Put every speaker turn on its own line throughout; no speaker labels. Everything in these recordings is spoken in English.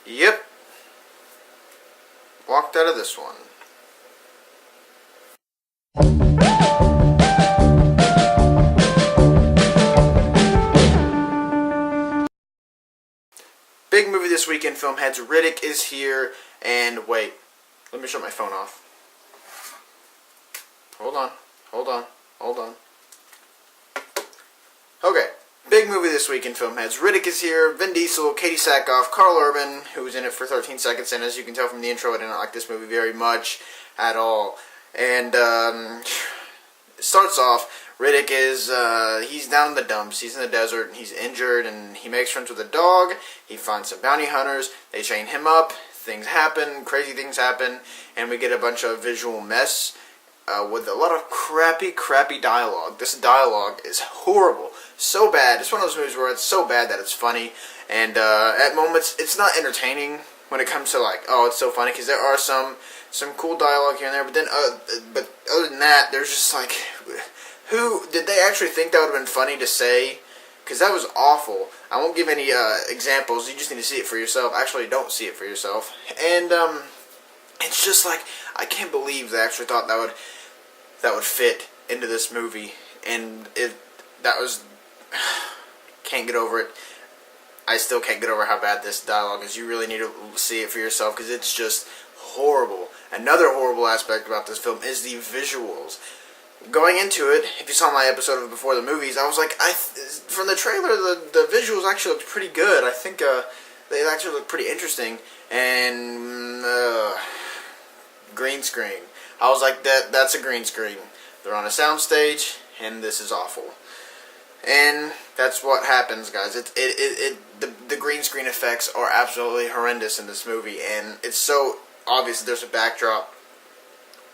Yep. Walked out of this one. Big movie this weekend, film heads. Riddick is here, and wait, let me shut my phone off. Hold on. Okay, big movie this weekend, film heads. Riddick is here, Vin Diesel, Katie Sackhoff, Carl Urban, who was in it for 13 seconds, and as you can tell from the intro, I didn't like this movie very much at all. And it starts off, Riddick is, he's down in the dumps, he's in the desert, and he's injured, and he makes friends with a dog, he finds some bounty hunters, they chain him up, things happen, crazy things happen, and we get a bunch of visual mess, with a lot of crappy dialogue. This dialogue is horrible, so bad. It's one of those movies where it's so bad that it's funny, and at moments, it's not entertaining when it comes to like, oh, it's so funny, because there are some cool dialogue here and there, but then, but other than that, there's just like, who, did they actually think that would have been funny to say? Because that was awful. I won't give any examples, you just need to see it for yourself. Actually, don't see it for yourself. And it's just like, I can't believe they actually thought that would fit into this movie. And can't get over it. I still can't get over how bad this dialogue is. You really need to see it for yourself because it's just horrible. Another horrible aspect about this film is the visuals. Going into it, if you saw my episode of Before the Movies, I was like, from the trailer, the visuals actually looked pretty good. I think they actually look pretty interesting. And green screen. I was like, that's a green screen. They're on a soundstage, and this is awful. And that's what happens, guys. The green screen effects are absolutely horrendous in this movie, and it's so obvious that there's a backdrop.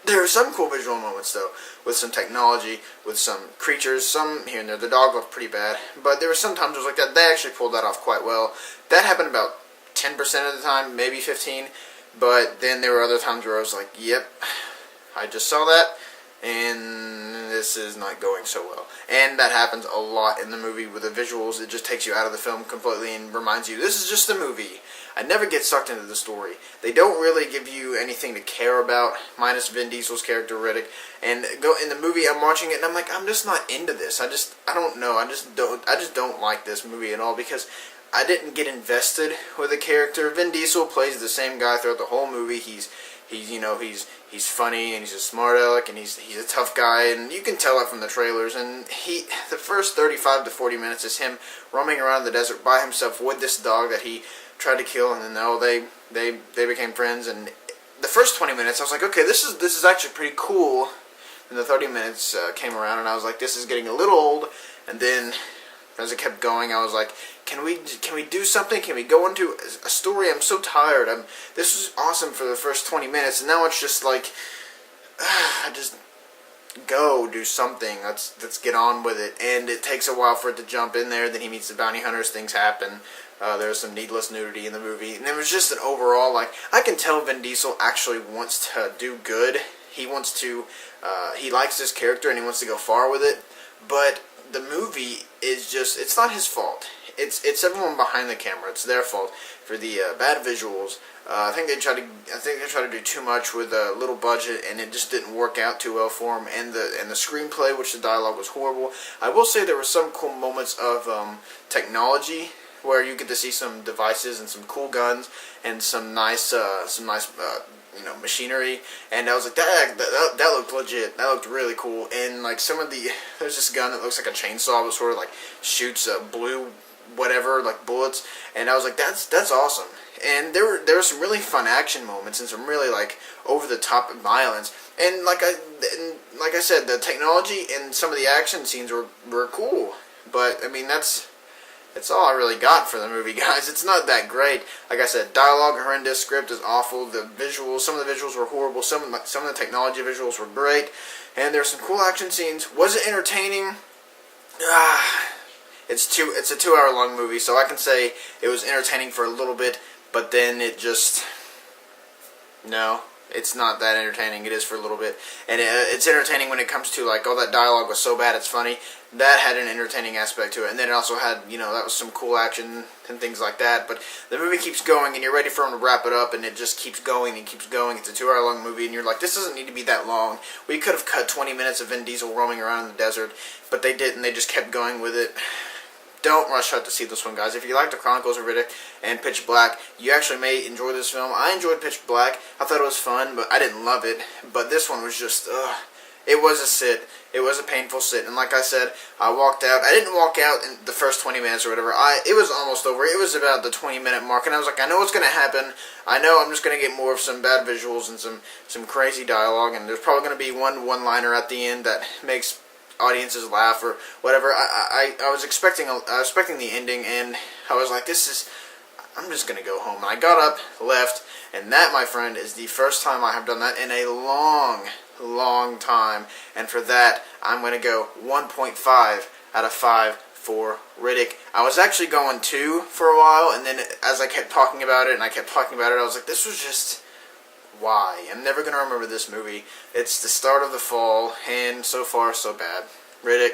There are some cool visual moments, though, with some technology, with some creatures, some here and there. The dog looked pretty bad, but there were some times it was like that. They actually pulled that off quite well. That happened about 10% of the time, maybe 15%, but then there were other times where I was like, yep, I just saw that, and this is not going so well. And that happens a lot in the movie with the visuals. It just takes you out of the film completely and reminds you, this is just a movie. I never get sucked into the story. They don't really give you anything to care about, minus Vin Diesel's character Riddick. And in the movie, I'm watching it, and I'm like, I'm just not into this. I don't know. I just don't like this movie at all because I didn't get invested with the character. Vin Diesel plays the same guy throughout the whole movie. He's funny, and he's a smart aleck, and he's a tough guy, and you can tell it from the trailers. And the first 35 to 40 minutes is him roaming around the desert by himself with this dog that he tried to kill, and then they became friends. And the first 20 minutes, I was like, okay, this is actually pretty cool. And the 30 minutes came around, and I was like, this is getting a little old. And then as it kept going, I was like, can we do something? Can we go into a story? I'm so tired. This was awesome for the first 20 minutes, and now it's just like, just go do something. Let's get on with it. And it takes a while for it to jump in there. Then he meets the bounty hunters. Things happen. There's some needless nudity in the movie, and it was just an overall, like, I can tell Vin Diesel actually wants to do good. He wants to, he likes this character and he wants to go far with it, but the movie is just, it's not his fault. It's everyone behind the camera. It's their fault for the bad visuals. I think they tried to do too much with a little budget, and it just didn't work out too well for him. And the screenplay, which the dialogue was horrible. I will say there were some cool moments of technology where you get to see some devices and some cool guns and some nice machinery. And I was like, that looked legit. That looked really cool. And like there's this gun that looks like a chainsaw, but sort of like shoots blue whatever, like bullets, and I was like, that's awesome. And there were some really fun action moments and some really like over the top violence. And like I said, the technology and some of the action scenes were cool. But I mean, that's all I really got for the movie, guys. It's not that great. Like I said, dialogue horrendous, script is awful. The visuals, some of the visuals were horrible. Some of the technology visuals were great, and there's some cool action scenes. Was it entertaining? It's a 2-hour long movie, so I can say it was entertaining for a little bit, but then it just, no, it's not that entertaining. It is for a little bit, and it's entertaining when it comes to like, oh, that dialogue was so bad it's funny. that had an entertaining aspect to it, and then it also had, that was some cool action and things like that. But the movie keeps going, and you're ready for them to wrap it up, and it just keeps going and keeps going. It's a 2-hour-long movie, and you're like, this doesn't need to be that long. We could have cut 20 minutes of Vin Diesel roaming around in the desert, but they didn't. They just kept going with it. Don't rush out to see this one, guys. If you like the Chronicles of Riddick and Pitch Black, you actually may enjoy this film. I enjoyed Pitch Black. I thought it was fun, but I didn't love it. But this one was just, it was a sit. It was a painful sit. And like I said, I walked out. I didn't walk out in the first 20 minutes or whatever. It was almost over. It was about the 20-minute mark. And I was like, I know what's going to happen. I know I'm just going to get more of some bad visuals and some crazy dialogue. And there's probably going to be one-liner at the end that makes audiences laugh or whatever. I was expecting the ending, and I was like, I'm just going to go home. And I got up, left, and that, my friend, is the first time I have done that in a long time, and for that, I'm going to go 1.5 out of 5 for Riddick. I was actually going 2 for a while, and then as I kept talking about it, I was like, this was just, why? I'm never going to remember this movie. It's the start of the fall, and so far, so bad. Riddick,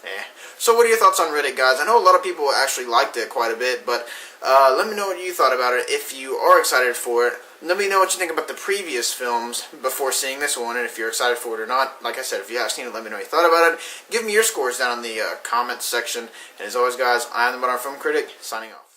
eh. So what are your thoughts on Riddick, guys? I know a lot of people actually liked it quite a bit, but let me know what you thought about it. If you are excited for it, let me know what you think about the previous films before seeing this one, and if you're excited for it or not. Like I said, if you have seen it, let me know what you thought about it. Give me your scores down in the comments section. And as always, guys, I am the Modern Film Critic, signing off.